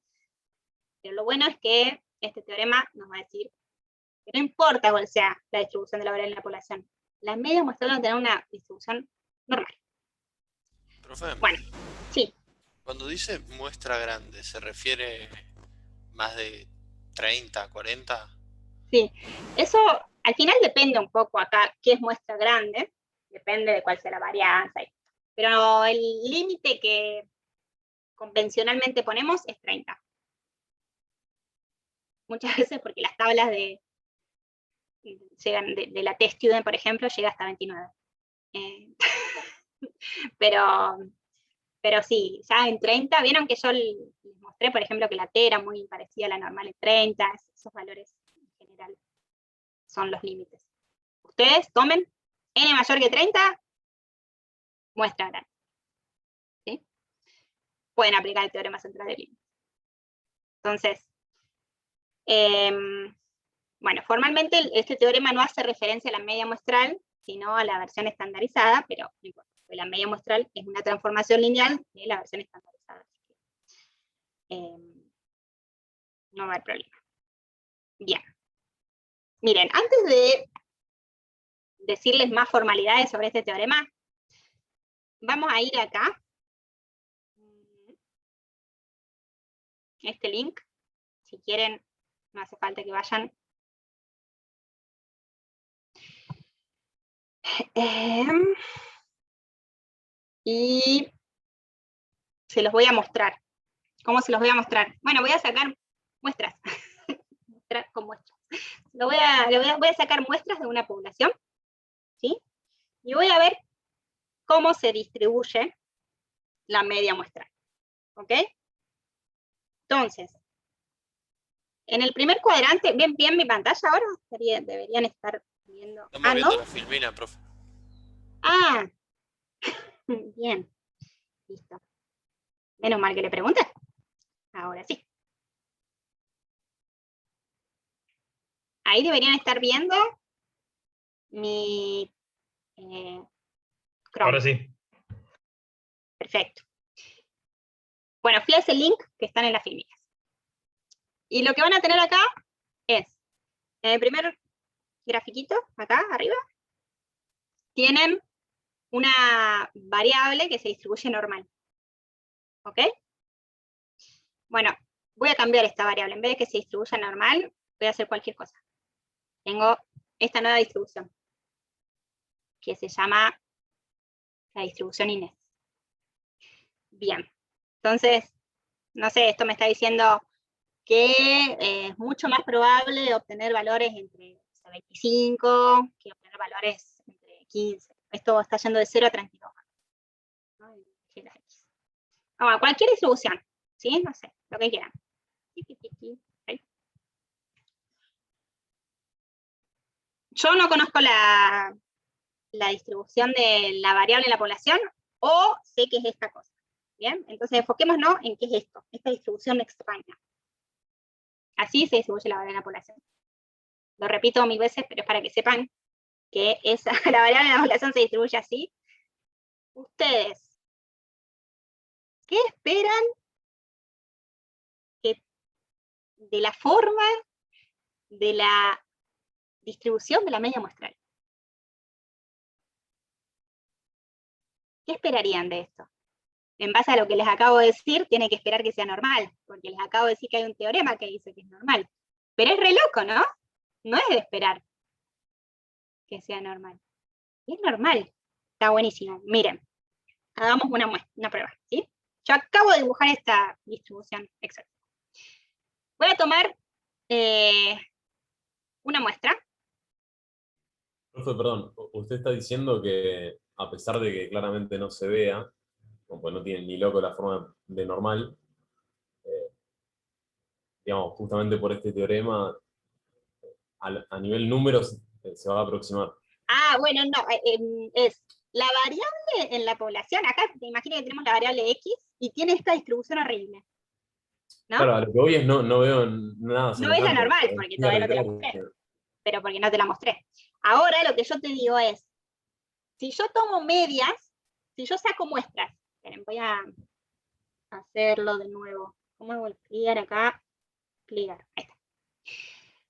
Pero lo bueno es que este teorema nos va a decir que no importa cuál sea la distribución de la variable en la población, la media muestral va a tener una distribución normal. Profe, Bueno, sí. cuando dice muestra grande, ¿se refiere más de 30, 40? Sí, eso al final depende un poco acá qué es muestra grande, depende de cuál sea la varianza, pero el límite que convencionalmente ponemos es 30. Muchas veces porque las tablas de la test student, por ejemplo, llega hasta 29. Pero sí, ya en 30, vieron que yo les mostré, por ejemplo, que la T era muy parecida a la normal en 30, esos valores en general son los límites. Ustedes tomen n mayor que 30, muestra grande. ¿Sí? Pueden aplicar el teorema central del límite. Entonces, bueno, formalmente este teorema no hace referencia a la media muestral, sino a la versión estandarizada, pero no importa, porque la media muestral es una transformación lineal de la versión estandarizada. No va a haber problema. Bien. Miren, antes de decirles más formalidades sobre este teorema, vamos a ir acá. Este link, si quieren, no hace falta que vayan. Y se los voy a mostrar. ¿Cómo se los voy a mostrar? Bueno, voy a sacar muestras. Mostrar con muestras. Voy a sacar muestras de una población, ¿sí? Y voy a ver cómo se distribuye la media muestral, ¿ok? Entonces, en el primer cuadrante, ¿ven bien mi pantalla ahora? Deberían estar viendo. Estamos viendo ¿no? la filmina, profe. Ah, bien. Listo. Menos mal que le pregunté. Ahora sí. Ahí deberían estar viendo mi Chrome. Ahora sí. Perfecto. Bueno, fui a ese link que están en las filminas. Y lo que van a tener acá es, en el primer grafiquito, acá arriba, tienen una variable que se distribuye normal. ¿Ok? Bueno, voy a cambiar esta variable. En vez de que se distribuya normal, voy a hacer cualquier cosa. Tengo esta nueva distribución, que se llama la distribución Inés. Bien, entonces, no sé, esto me está diciendo que es mucho más probable obtener valores entre 25 que obtener valores entre 15. Esto está yendo de 0 a 32. No, cualquier distribución, ¿sí? No sé, lo que quieran. Yo no conozco la distribución de la variable en la población, o sé que es esta cosa. ¿Bien? Entonces enfoquémonos en qué es esto, esta distribución extraña. Así se distribuye la variable en la población. Lo repito 1000 veces, pero es para que sepan que la variable en la población se distribuye así. Ustedes, ¿qué esperan de la forma de la distribución de la media muestral? ¿Qué esperarían de esto? En base a lo que les acabo de decir, tiene que esperar que sea normal, porque les acabo de decir que hay un teorema que dice que es normal. Pero es re loco, ¿no? No es de esperar que sea normal. Es normal. Está buenísimo. Miren, hagamos una prueba, ¿sí? Yo acabo de dibujar esta distribución exacta. Voy a tomar una muestra. Profe, perdón, usted está diciendo que a pesar de que claramente no se vea, pues no tiene ni loco la forma de normal, digamos, justamente por este teorema, a nivel números se va a aproximar. Ah, bueno, no, es la variable en la población. Acá te imaginas que tenemos la variable X y tiene esta distribución horrible, ¿no? Claro, a lo que voy es no veo nada No es la semejante. normal, porque todavía no te la mostré. Pero porque no te la mostré. Ahora lo que yo te digo es, si yo tomo medias, si yo saco muestras, esperen, voy a hacerlo de nuevo. ¿Cómo voy a pligar acá? Pligar, ahí está.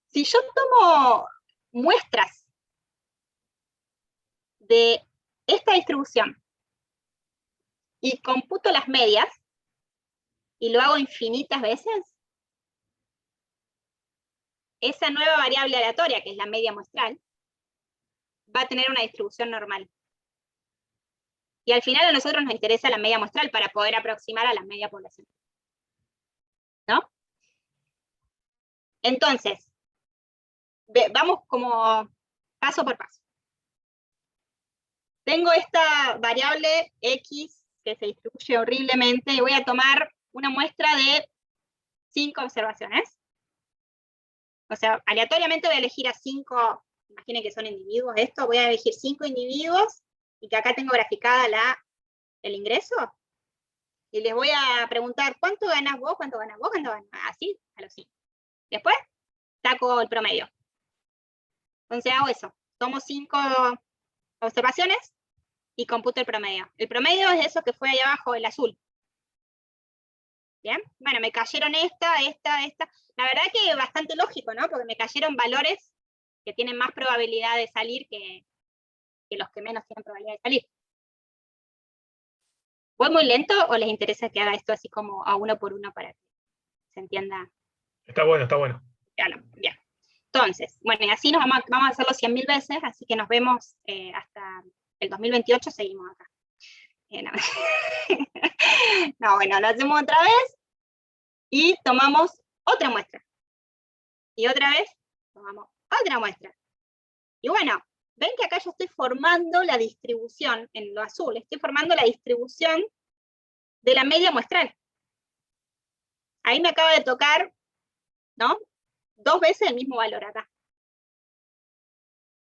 Si yo tomo muestras de esta distribución y computo las medias, y lo hago infinitas veces, esa nueva variable aleatoria, que es la media muestral, va a tener una distribución normal. Y al final a nosotros nos interesa la media muestral para poder aproximar a la media población. ¿No? Entonces, vamos como paso por paso. Tengo esta variable X que se distribuye horriblemente y voy a tomar una muestra de 5 observaciones. O sea, aleatoriamente voy a elegir a 5, imaginen que son individuos esto, voy a elegir 5 individuos y que acá tengo graficada el ingreso. Y les voy a preguntar, ¿cuánto ganas vos? ¿Cuánto ganas vos? ¿Cuánto ganas? Así, a los 5. Después, saco el promedio. Entonces hago eso. Tomo 5 observaciones y computo el promedio. El promedio es eso que fue ahí abajo, el azul. ¿Bien? Bueno, me cayeron esta. La verdad que es bastante lógico, ¿no? Porque me cayeron valores que tienen más probabilidad de salir que los que menos tienen probabilidad de salir. ¿Voy muy lento o les interesa que haga esto así como a uno por uno para que se entienda? Está bueno, está bueno. Bien. Entonces, bueno, y así vamos a hacerlo 100.000 veces, así que nos vemos hasta el 2028, seguimos acá. No, bueno, lo hacemos otra vez y tomamos otra muestra. Y otra vez tomamos otra muestra. Y bueno, ven que acá yo estoy formando la distribución, en lo azul, estoy formando la distribución de la media muestral. Ahí me acaba de tocar, ¿no? 2 veces el mismo valor acá.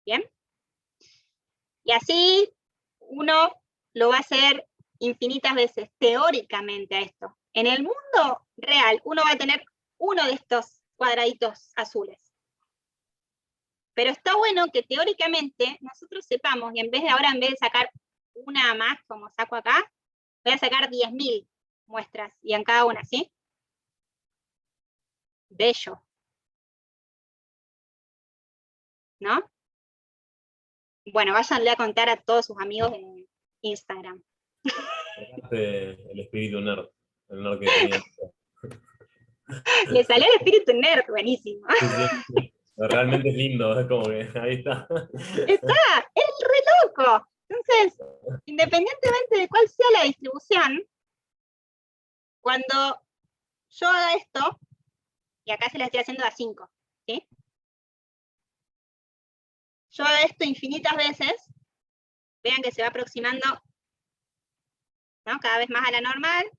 ¿Bien? Y así uno lo va a hacer infinitas veces, teóricamente, a esto. En el mundo real, uno va a tener uno de estos cuadraditos azules. Pero está bueno que teóricamente nosotros sepamos, y en vez de sacar una más, como saco acá, voy a sacar 10.000 muestras, y en cada una, ¿sí? Bello. ¿No? Bueno, váyanle a contar a todos sus amigos en Instagram. El espíritu nerd. El nerd que tenía. Le salió el espíritu nerd, buenísimo. Sí, sí, sí. Realmente es lindo, es como que ahí está. Está, es re loco. Entonces, independientemente de cuál sea la distribución, cuando yo haga esto, y acá se la estoy haciendo a 5, ¿sí? Yo hago esto infinitas veces, vean que se va aproximando, ¿no? Cada vez más a la normal.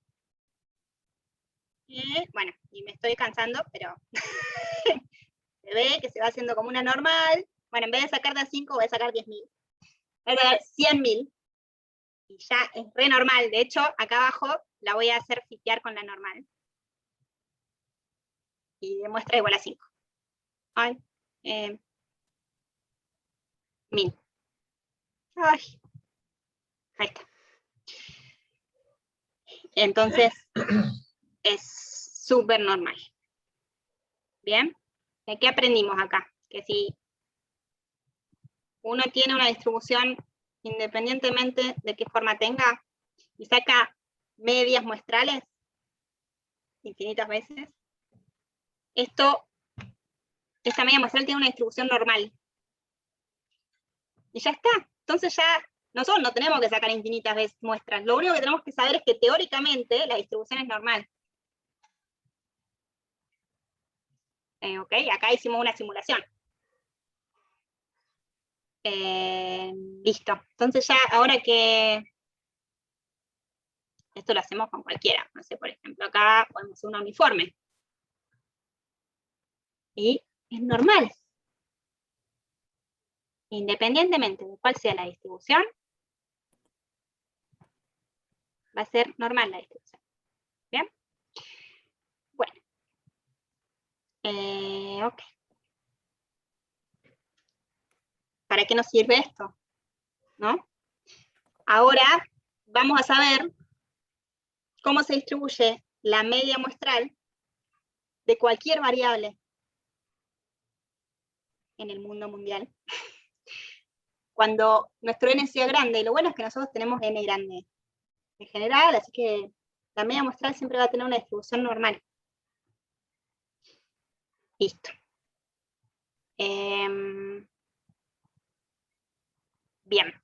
Y bueno, y me estoy cansando, pero se ve que se va haciendo como una normal. Bueno, en vez de sacar de a 5, voy a sacar 10.000. Voy a sacar 100.000. Y ya es re normal. De hecho, acá abajo la voy a hacer fitear con la normal. Y demuestra igual a 5. Ay, 1000. Ay, ahí está. Entonces, es súper normal. ¿Bien? ¿Qué aprendimos acá? Que si uno tiene una distribución, independientemente de qué forma tenga, y saca medias muestrales infinitas veces, esta media muestral tiene una distribución normal. Y ya está. Entonces ya nosotros no tenemos que sacar infinitas veces muestras. Lo único que tenemos que saber es que teóricamente la distribución es normal. ¿Ok? Acá hicimos una simulación. Listo. Entonces ya, ahora que... Esto lo hacemos con cualquiera. No sé, por ejemplo, acá podemos hacer un uniforme. Y es normal. Independientemente de cuál sea la distribución, va a ser normal la distribución. ¿Bien? Bueno. Ok. ¿Para qué nos sirve esto? ¿No? Ahora vamos a saber cómo se distribuye la media muestral de cualquier variable en el mundo mundial. Cuando nuestro n sea grande, y lo bueno es que nosotros tenemos n grande en general, así que la media muestral siempre va a tener una distribución normal. Listo. Bien.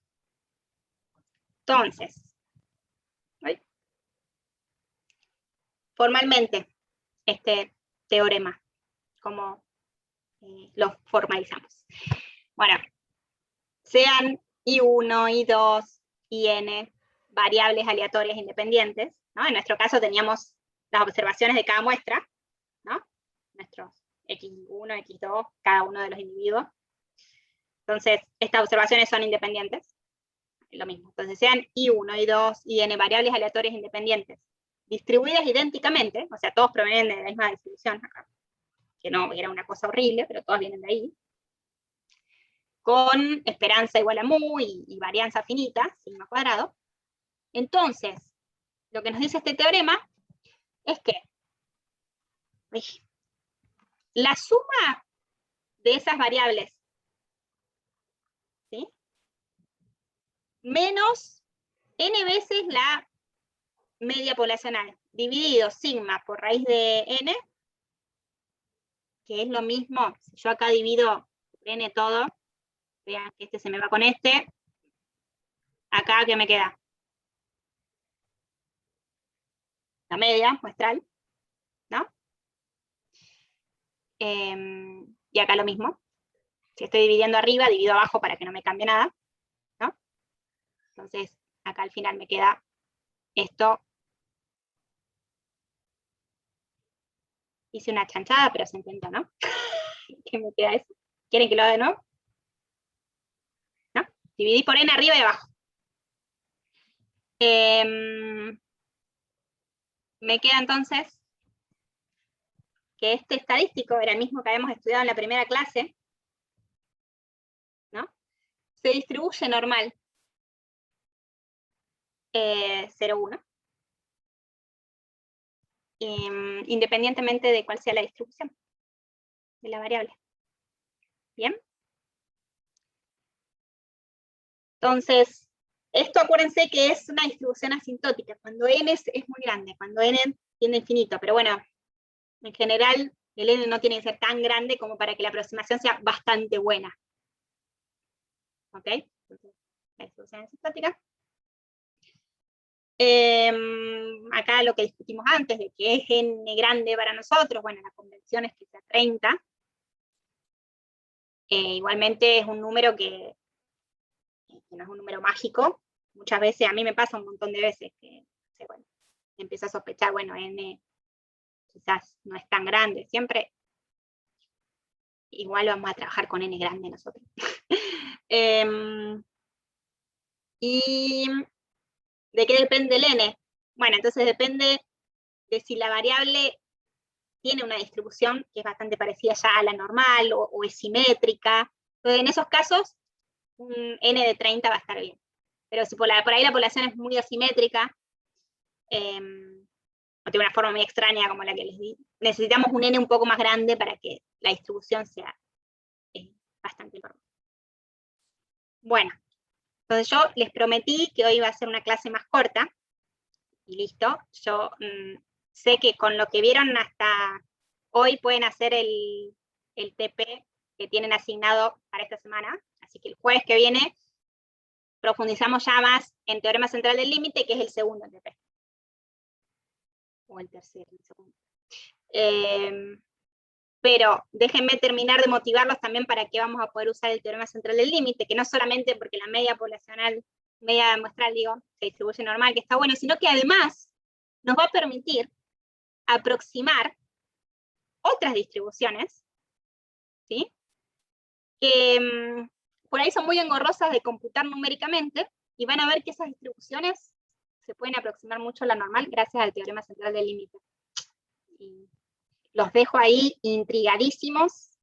Entonces, formalmente, este teorema, como lo formalizamos. Bueno, sean I1, I2, IN, variables aleatorias independientes, ¿no? En nuestro caso teníamos las observaciones de cada muestra, ¿no? Nuestros X1, X2, cada uno de los individuos. Entonces, estas observaciones son independientes. Lo mismo. Entonces, sean I1, I2, IN, variables aleatorias independientes, distribuidas idénticamente, o sea, todos provienen de la misma distribución acá, que no era una cosa horrible, pero todos vienen de ahí, con esperanza igual a mu y varianza finita, sigma cuadrado. Entonces, lo que nos dice este teorema es que la suma de esas variables, ¿sí?, menos n veces la media poblacional, dividido sigma por raíz de n, que es lo mismo, si yo acá divido por n todo, vean que este se me va con este, acá ¿qué me queda? La media muestral, ¿no? Y acá lo mismo. Si estoy dividiendo arriba, divido abajo para que no me cambie nada, ¿no? Entonces, acá al final me queda esto. Hice una chanchada, pero se entendió, ¿no? ¿Qué me queda eso? ¿Quieren que lo haga de nuevo? ¿No? Dividí por n arriba y abajo. Me queda entonces que este estadístico era el mismo que habíamos estudiado en la primera clase, ¿no? Se distribuye normal 0,1. independientemente de cuál sea la distribución de la variable. ¿Bien? Entonces, esto acuérdense que es una distribución asintótica, cuando n es muy grande, cuando n tiende a infinito, pero bueno, en general el n no tiene que ser tan grande como para que la aproximación sea bastante buena. ¿Ok? Entonces, la distribución asintótica. Acá lo que discutimos antes, de que es n grande para nosotros, bueno, la convención es que sea 30. Igualmente es un número que no es un número mágico. Muchas veces, a mí me pasa un montón de veces que, bueno, empiezo a sospechar, bueno, n quizás no es tan grande. Siempre igual vamos a trabajar con n grande nosotros. ¿Y de qué depende el n? Bueno, entonces depende de si la variable tiene una distribución que es bastante parecida ya a la normal o es simétrica. Entonces, en esos casos, un n de 30 va a estar bien. Pero si por ahí la población es muy asimétrica, o tiene una forma muy extraña como la que les di, necesitamos un n un poco más grande para que la distribución sea bastante normal. Bueno, entonces yo les prometí que hoy iba a ser una clase más corta, y listo. Yo sé que con lo que vieron hasta hoy pueden hacer el TP que tienen asignado para esta semana, así que el jueves que viene profundizamos ya más en teorema central del límite, que es el segundo TP. O el tercero, el segundo. Pero déjenme terminar de motivarlos también para que vamos a poder usar el teorema central del límite, que no solamente porque la media poblacional, media muestral, digo, se distribuye normal, que está bueno, sino que además nos va a permitir aproximar otras distribuciones, ¿sí? Que por ahí son muy engorrosas de computar numéricamente, y van a ver que esas distribuciones se pueden aproximar mucho a la normal gracias al teorema central del límite. Y los dejo ahí intrigadísimos